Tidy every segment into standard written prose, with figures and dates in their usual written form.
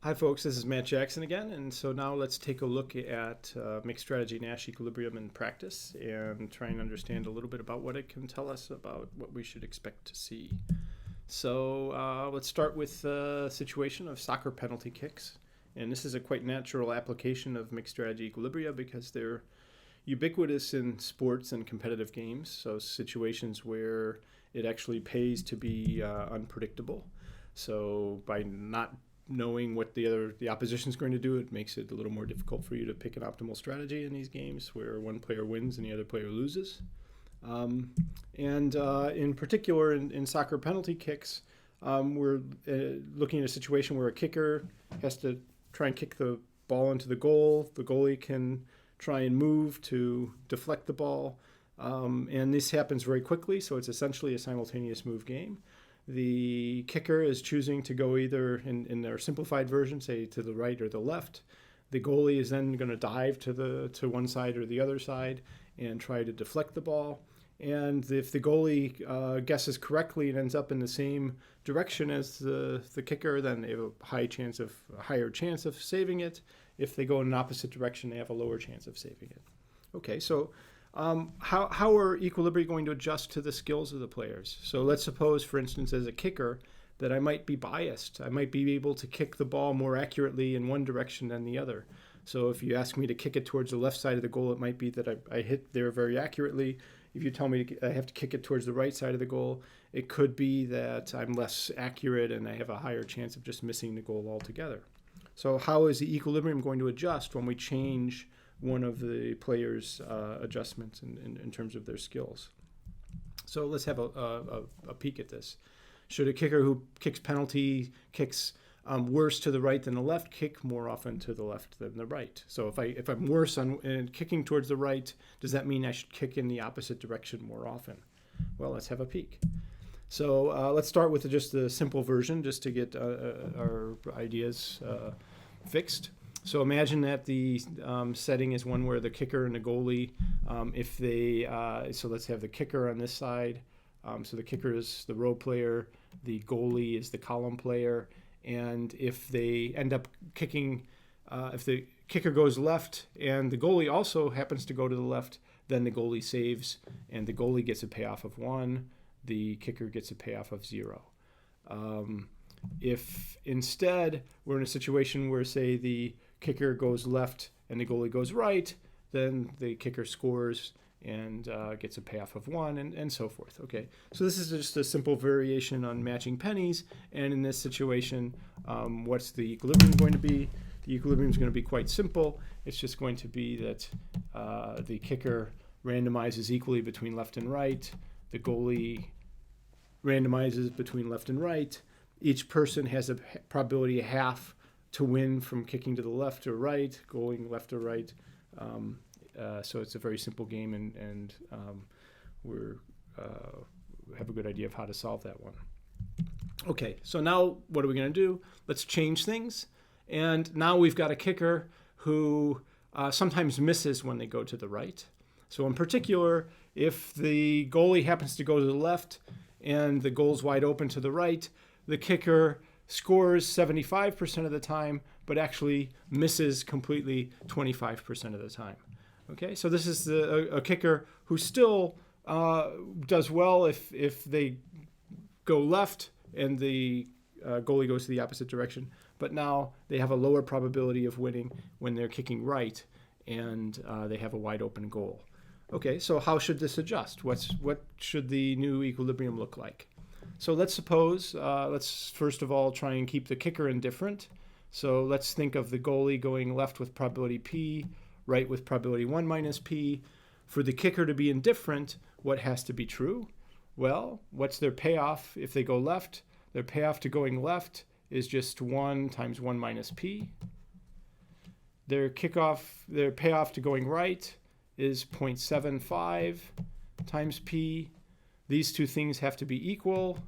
Hi folks, this is Matt Jackson again, and so now let's take a look at mixed strategy Nash equilibrium in practice and try and understand a little bit about what it can tell us about what we should expect to see. So let's start with the situation of soccer penalty kicks, and this is a quite natural application of mixed strategy equilibria because they're ubiquitous in sports and competitive games, so situations where it actually pays to be unpredictable. So by not knowing what the opposition is going to do, it makes it a little more difficult for you to pick an optimal strategy in these games where one player wins and the other player loses. In particular, in soccer penalty kicks, we're looking at a situation where a kicker has to try and kick the ball into the goal. The goalie can try and move to deflect the ball. And this happens very quickly, so it's essentially a simultaneous move game. The kicker is choosing to go either in their simplified version, say to the right or the left. The goalie is then going to dive to one side or the other side and try to deflect the ball. And if the goalie guesses correctly and ends up in the same direction as the kicker, then they have a higher chance of saving it. If they go in an opposite direction, they have a lower chance of saving it. Okay, so how are equilibria going to adjust to the skills of the players? So let's suppose, for instance, as a kicker, that I might be biased. I might be able to kick the ball more accurately in one direction than the other. So if you ask me to kick it towards the left side of the goal, it might be that I hit there very accurately. If you tell me I have to kick it towards the right side of the goal, it could be that I'm less accurate and I have a higher chance of just missing the goal altogether. So how is the equilibrium going to adjust when we change one of the players' adjustments in terms of their skills? So let's have a peek at this. Should a kicker who kicks penalty kicks worse to the right than the left kick more often to the left than the right? So if I'm worse in kicking towards the right, does that mean I should kick in the opposite direction more often? Well, let's have a peek. So let's start with just the simple version just to get our ideas fixed. So imagine that the setting is one where the kicker and the goalie, so let's have the kicker on this side. So the kicker is the row player, the goalie is the column player, and if they end up kicking, if the kicker goes left and the goalie also happens to go to the left, then the goalie saves, and the goalie gets a payoff of 1, the kicker gets a payoff of 0. If instead we're in a situation where, say, the kicker goes left and the goalie goes right, then the kicker scores and gets a payoff of 1 and so forth. Okay, so this is just a simple variation on matching pennies, and in this situation, what's the equilibrium going to be? The equilibrium is going to be quite simple. It's just going to be that the kicker randomizes equally between left and right, the goalie randomizes between left and right. Each person has a probability of half to win from kicking to the left or right, going left or right. So it's a very simple game, and we have a good idea of how to solve that one. Okay, so now what are we going to do? Let's change things. And now we've got a kicker who sometimes misses when they go to the right. So in particular, if the goalie happens to go to the left and the goal's wide open to the right, the kicker scores 75% of the time, but actually misses completely 25% of the time. Okay, so this is a kicker who still does well if they go left and the goalie goes to the opposite direction, but now they have a lower probability of winning when they're kicking right and they have a wide open goal. Okay, so how should this adjust? What should the new equilibrium look like? So let's suppose, let's first of all try and keep the kicker indifferent. So let's think of the goalie going left with probability P, right with probability 1 minus P. For the kicker to be indifferent, what has to be true? Well, what's their payoff if they go left? Their payoff to going left is just 1 times 1 minus P. Their payoff to going right is 0.75 times P. These two things have to be equal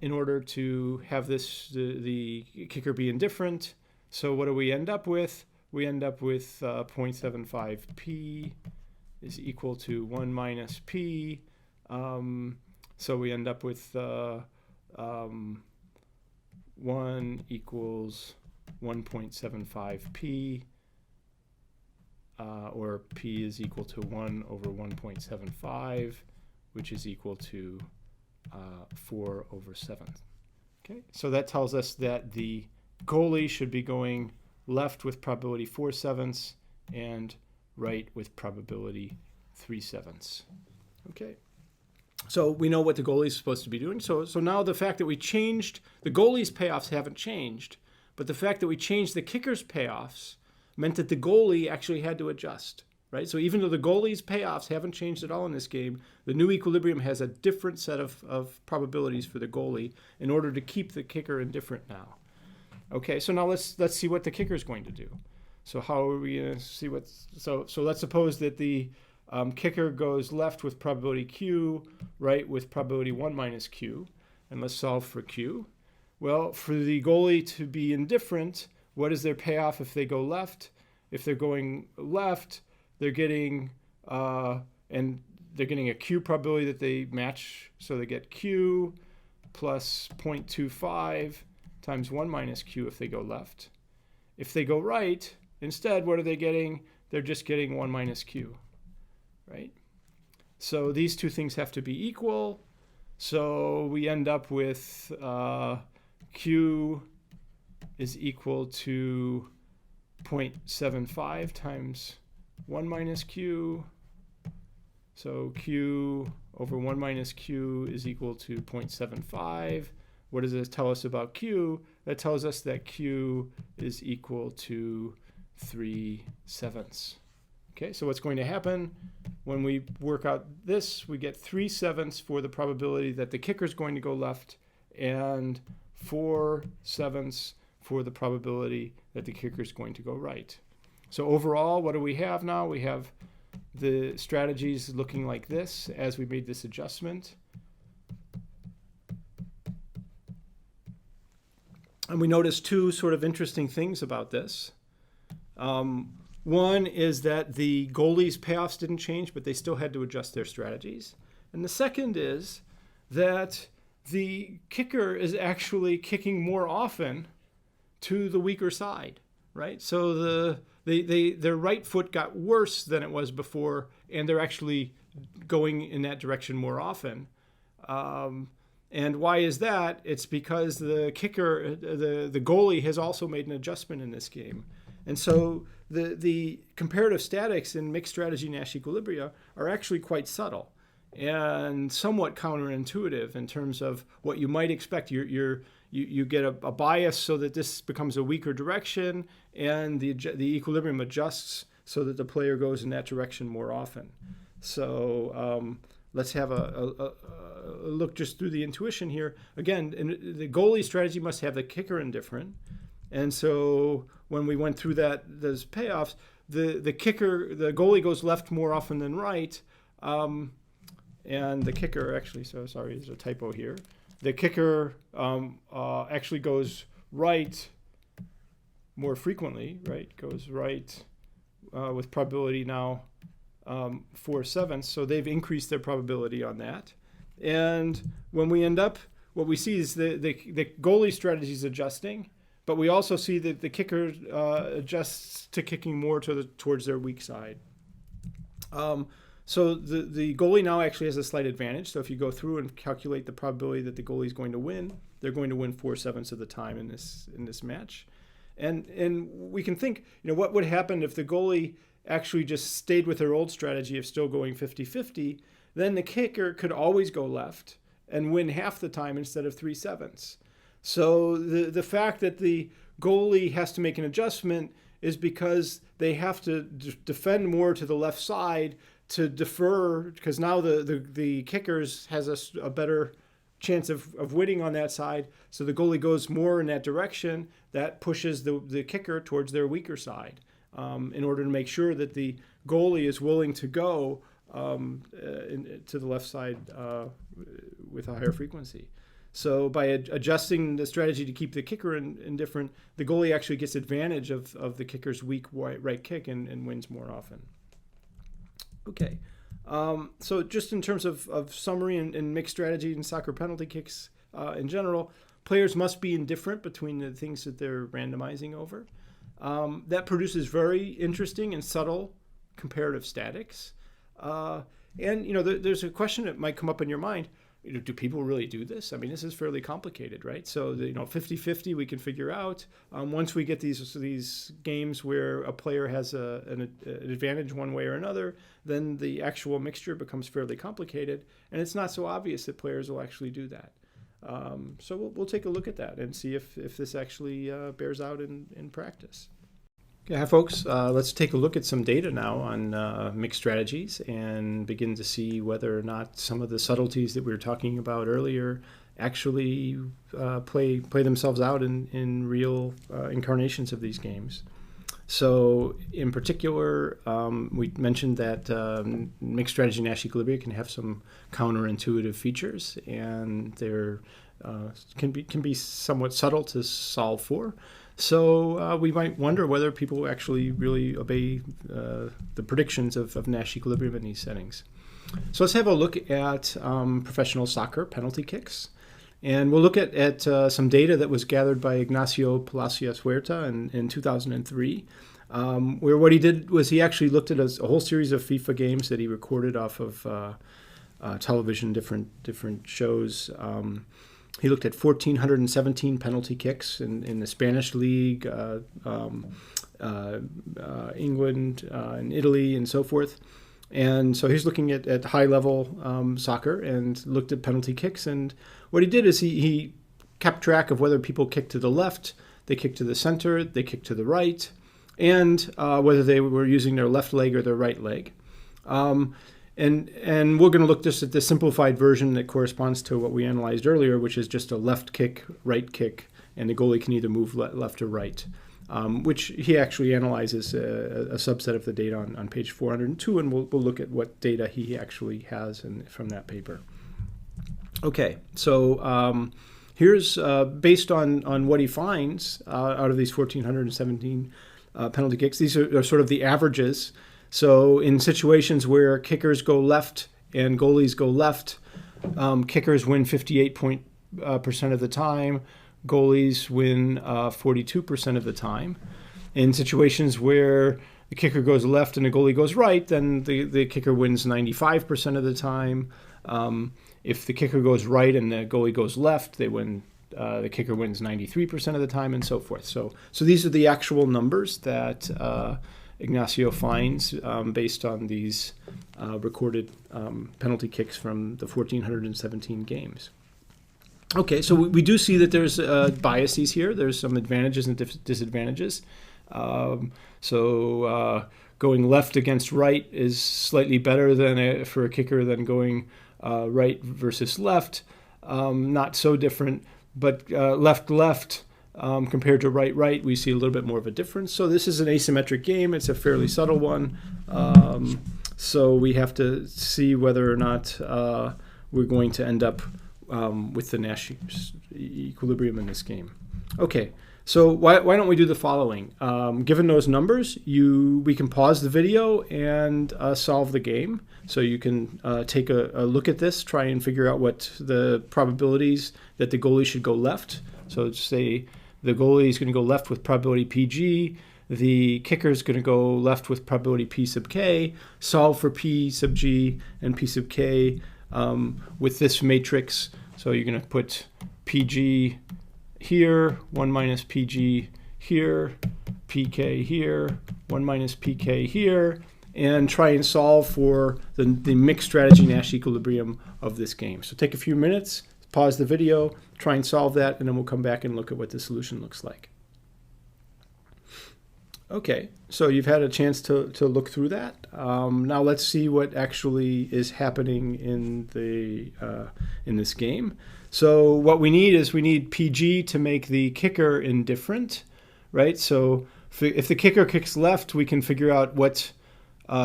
in order to have the kicker be indifferent. So what do we end up with? We end up with 0.75 P is equal to 1 minus P. So we end up with 1 1 equals 1.75p, or p is equal to 1 over 1.75, which is equal to 4 over 7. Okay, so that tells us that the goalie should be going left with probability 4/7 and right with probability 3/7. Okay, so we know what the goalie is supposed to be doing. So now the fact that we changed, the goalie's payoffs haven't changed, but the fact that we changed the kicker's payoffs meant that the goalie actually had to adjust, right? So even though the goalie's payoffs haven't changed at all in this game, the new equilibrium has a different set of probabilities for the goalie in order to keep the kicker indifferent now. Okay, so now let's see what the kicker is going to do. So how are we going to see what? So let's suppose that the kicker goes left with probability Q, right with probability 1 minus Q, and let's solve for Q. Well, for the goalie to be indifferent, what is their payoff if they go left? If they're going left, they're getting a Q probability that they match, so they get Q plus 0.25 times 1 minus Q if they go left. If they go right, instead, what are they getting? They're just getting 1 minus Q, right? So these two things have to be equal. So we end up with Q is equal to 0.75 times 1 minus Q. So Q over 1 minus Q is equal to 0.75. What does this tell us about Q? That tells us that Q is equal to 3/7. Okay, so what's going to happen when we work out this, we get 3/7 for the probability that the kicker is going to go left and 4/7 for the probability that the kicker is going to go right. So overall, what do we have now? We have the strategies looking like this as we made this adjustment. And we noticed two sort of interesting things about this. One is that the goalie's payoffs didn't change, but they still had to adjust their strategies. And the second is that the kicker is actually kicking more often to the weaker side, right? So their right foot got worse than it was before, and they're actually going in that direction more often. And why is that? It's because the kicker, the goalie, has also made an adjustment in this game. And so the comparative statics in mixed strategy Nash equilibria are actually quite subtle and somewhat counterintuitive in terms of what you might expect. You get a bias so that this becomes a weaker direction, and the equilibrium adjusts so that the player goes in that direction more often. So let's have a look just through the intuition here. Again, the goalie strategy must have the kicker indifferent. And so when we went through those payoffs, the goalie goes left more often than right. And the kicker actually, so sorry, there's a typo here. The kicker actually goes right more frequently, right? Goes right with probability now 4/7. So they've increased their probability on that. And when we end up, what we see is the goalie strategy is adjusting, but we also see that the kicker adjusts to kicking more towards their weak side. So the goalie now actually has a slight advantage. So if you go through and calculate the probability that the goalie is going to win, they're going to win 4/7 of the time in this match. And we can think, what would happen if the goalie actually just stayed with their old strategy of still going 50-50? Then the kicker could always go left and win half the time instead of 3/7. So the fact that the goalie has to make an adjustment is because they have to defend more to the left side to defer, because now the kickers has a better chance of winning on that side. So the goalie goes more in that direction. That pushes the kicker towards their weaker side in order to make sure that the goalie is willing to go to the left side with a higher frequency. So by adjusting the strategy to keep the kicker indifferent, the goalie actually gets advantage of the kicker's weak right kick and wins more often. Okay, so just in terms of summary and mixed strategy and soccer penalty kicks in general, players must be indifferent between the things that they're randomizing over. That produces very interesting and subtle comparative statics. And there's a question that might come up in your mind. Do people really do this? I mean, this is fairly complicated, right? So, 50-50 we can figure out. Once we get these games where a player has an advantage one way or another, then the actual mixture becomes fairly complicated, and it's not so obvious that players will actually do that. So we'll take a look at that and see if this actually bears out in practice. Okay, hi folks. Let's take a look at some data now on mixed strategies and begin to see whether or not some of the subtleties that we were talking about earlier actually play themselves out in real incarnations of these games. So in particular, we mentioned that mixed strategy Nash equilibria can have some counterintuitive features, and they're can be somewhat subtle to solve for. So we might wonder whether people actually really obey the predictions of Nash equilibrium in these settings. So let's have a look at professional soccer penalty kicks. And we'll look at some data that was gathered by Ignacio Palacios Huerta in 2003, where what he did was he actually looked at a whole series of FIFA games that he recorded off of television, different shows. He looked at 1,417 penalty kicks in the Spanish league, England, and Italy, and so forth. And so he's looking at high-level soccer and looked at penalty kicks. And what he did is he kept track of whether people kicked to the left, they kicked to the center, they kicked to the right, and whether they were using their left leg or their right leg. And we're going to look just at the simplified version that corresponds to what we analyzed earlier, which is just a left kick, right kick, and the goalie can either move left or right, which he actually analyzes a subset of the data on page 402, and we'll look at what data he actually has from that paper. Okay, so here's based on what he finds out of these 1,417 penalty kicks. These are sort of the averages. So in situations where kickers go left and goalies go left, kickers win 58% of the time, goalies win 42% of the time. In situations where the kicker goes left and the goalie goes right, then the kicker wins 95% of the time. If the kicker goes right and the goalie goes left, the kicker wins 93% of the time, and so forth. So these are the actual numbers that Ignacio finds based on these recorded penalty kicks from the 1,417 games. Okay, so we do see that there's biases here. There's some advantages and disadvantages. Going left against right is slightly better for a kicker than going right versus left. Not so different, but left compared to right, we see a little bit more of a difference. So this is an asymmetric game. It's a fairly subtle one. So we have to see whether or not we're going to end up with the Nash equilibrium in this game. Okay, so why don't we do the following? Given those numbers, we can pause the video and solve the game. So you can take a look at this, try and figure out what the probabilities that the goalie should go left. So say the goalie is going to go left with probability PG. The kicker is going to go left with probability P sub K. Solve for P sub G and P sub K with this matrix. So you're going to put PG here, 1 minus PG here, PK here, 1 minus PK here, and try and solve for the mixed strategy Nash equilibrium of this game. So take a few minutes, pause the video, try and solve that, and then we'll come back and look at what the solution looks like. Okay, so you've had a chance to look through that. Now let's see what actually is happening in this game. So what we need PG to make the kicker indifferent, right? So if the kicker kicks left, we can figure out what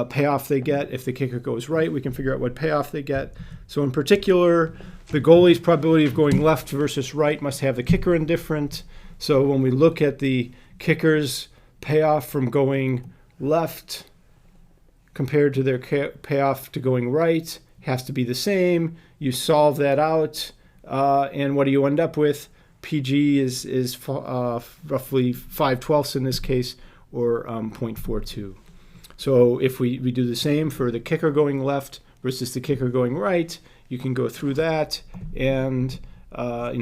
payoff they get. If the kicker goes right, we can figure out what payoff they get. So in particular, the goalie's probability of going left versus right must have the kicker indifferent. So when we look at the kicker's payoff from going left compared to their payoff to going right has to be the same. You solve that out, and what do you end up with? PG is roughly 5/12 in this case, or 0.42. So if we do the same for the kicker going left versus the kicker going right, you can go through that, and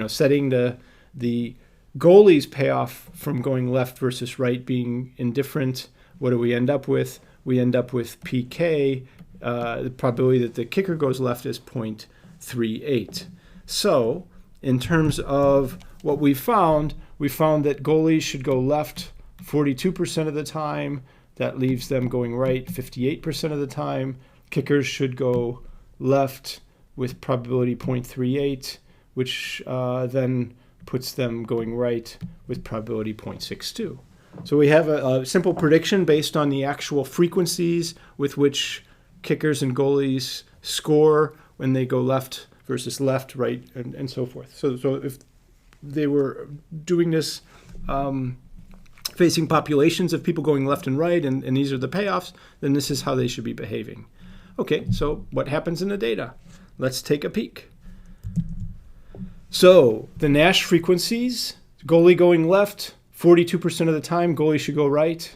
setting the goalie's payoff from going left versus right being indifferent. What do we end up with? We end up with PK. The probability that the kicker goes left is 0.38. So in terms of what we found that goalies should go left 42% of the time. That leaves them going right 58% of the time. Kickers should go left with probability 0.38, which then puts them going right with probability 0.62. So we have a simple prediction based on the actual frequencies with which kickers and goalies score when they go left versus left, right, and so forth. So if they were doing this facing populations of people going left and right, and these are the payoffs, then this is how they should be behaving. Okay, so what happens in the data? Let's take a peek. So the Nash frequencies, goalie going left, 42% of the time, goalie should go right,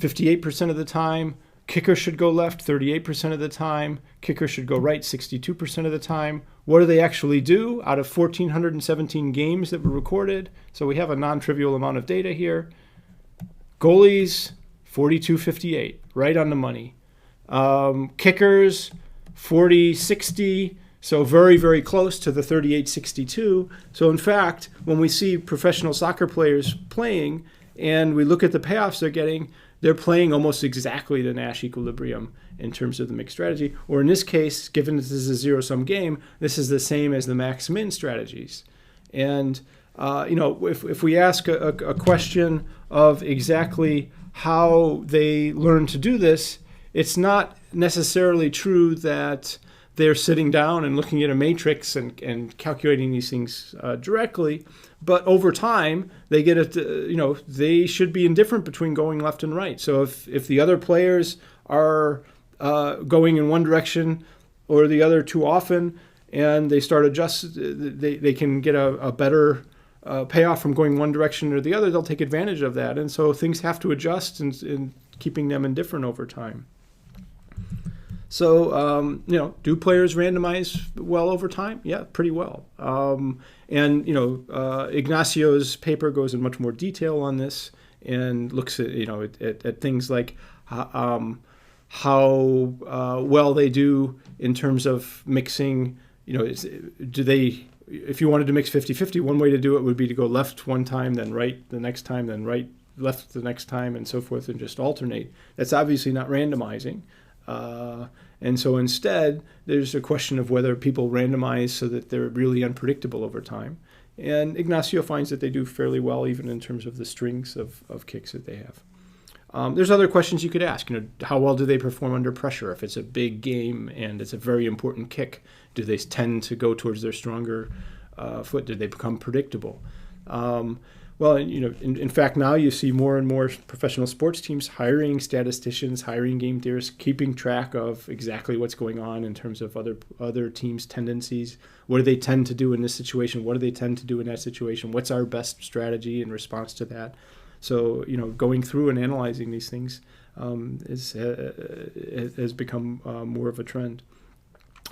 58% of the time, kicker should go left, 38% of the time, kicker should go right, 62% of the time. What do they actually do out of 1,417 games that were recorded? So we have a non-trivial amount of data here. Goalies, 42-58, right on the money. Kickers, 40-60, so very, very close to the 38-62. So in fact, when we see professional soccer players playing and we look at the payoffs they're playing almost exactly the Nash equilibrium in terms of the mixed strategy. Or in this case, given this is a zero-sum game, this is the same as the max-min strategies. And if we ask a question of exactly how they learn to do this, it's not necessarily true that they're sitting down and looking at a matrix and calculating these things directly. But over time, they get it. They should be indifferent between going left and right. So if the other players are going in one direction or the other too often, and they start they can get a better payoff from going one direction or the other, they'll take advantage of that. And so things have to adjust in keeping them indifferent over time. So, do players randomize well over time? Yeah, pretty well. Ignacio's paper goes in much more detail on this and looks at things like how well they do in terms of mixing. If you wanted to mix 50-50, one way to do it would be to go left one time, then right the next time, then right, left the next time, and so forth, and just alternate. That's obviously not randomizing. And so instead, there's a question of whether people randomize so that they're really unpredictable over time. And Ignacio finds that they do fairly well, even in terms of the strings of kicks that they have. There's other questions you could ask. How well do they perform under pressure? If it's a big game and it's a very important kick, do they tend to go towards their stronger foot? Do they become predictable? In fact, now you see more and more professional sports teams hiring statisticians, hiring game theorists, keeping track of exactly what's going on in terms of other teams' tendencies. What do they tend to do in this situation? What do they tend to do in that situation? What's our best strategy in response to that? So, going through and analyzing these things has become more of a trend.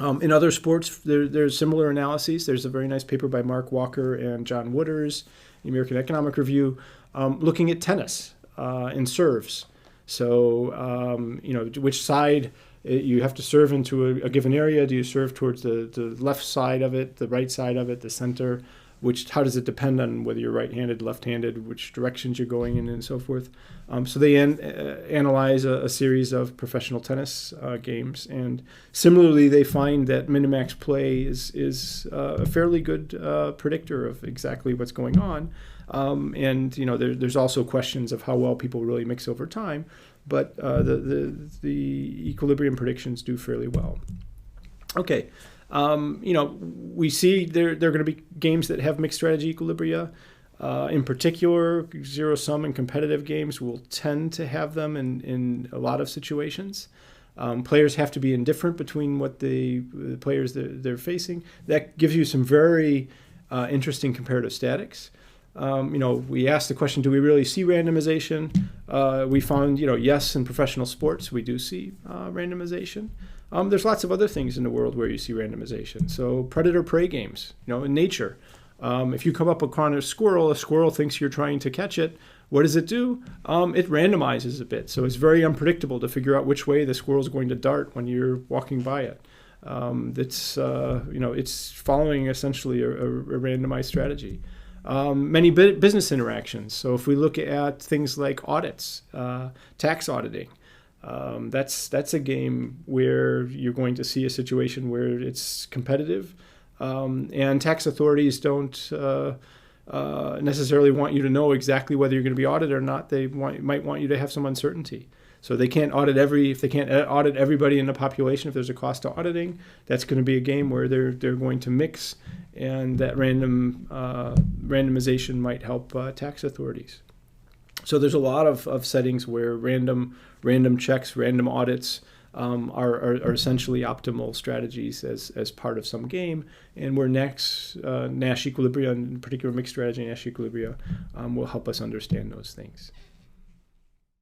In other sports, there's similar analyses. There's a very nice paper by Mark Walker and John Wooders, the American Economic Review, looking at tennis and serves. So, which side you have to serve into a given area. Do you serve towards the left side of it, the right side of it, the center? How does it depend on whether you're right-handed, left-handed, which directions you're going in, and so forth? So they analyze a series of professional tennis games, and similarly, they find that minimax play is a fairly good predictor of exactly what's going on. There's also questions of how well people really mix over time, but the equilibrium predictions do fairly well. Okay. We see there are going to be games that have mixed strategy equilibria. In particular, zero-sum and competitive games will tend to have them in a lot of situations. Players have to be indifferent between what the players they're facing. That gives you some very interesting comparative statics. We asked the question, do we really see randomization? We found, yes, in professional sports, we do see randomization. There's lots of other things in the world where you see randomization. So predator-prey games, in nature. If you come up upon a squirrel thinks you're trying to catch it. What does it do? It randomizes a bit. So it's very unpredictable to figure out which way the squirrel is going to dart when you're walking by it. It's following essentially a randomized strategy. Many business interactions. So if we look at things like audits, tax auditing, that's a game where you're going to see a situation where it's competitive, and tax authorities don't necessarily want you to know exactly whether you're going to be audited or not. They might want you to have some uncertainty. So they can't audit if they can't audit everybody in the population. If there's a cost to auditing, that's going to be a game where they're going to mix, and that randomization might help tax authorities. So there's a lot of settings where random checks, random audits are essentially optimal strategies as part of some game, and where Nash equilibria, in particular mixed strategy Nash equilibria, will help us understand those things.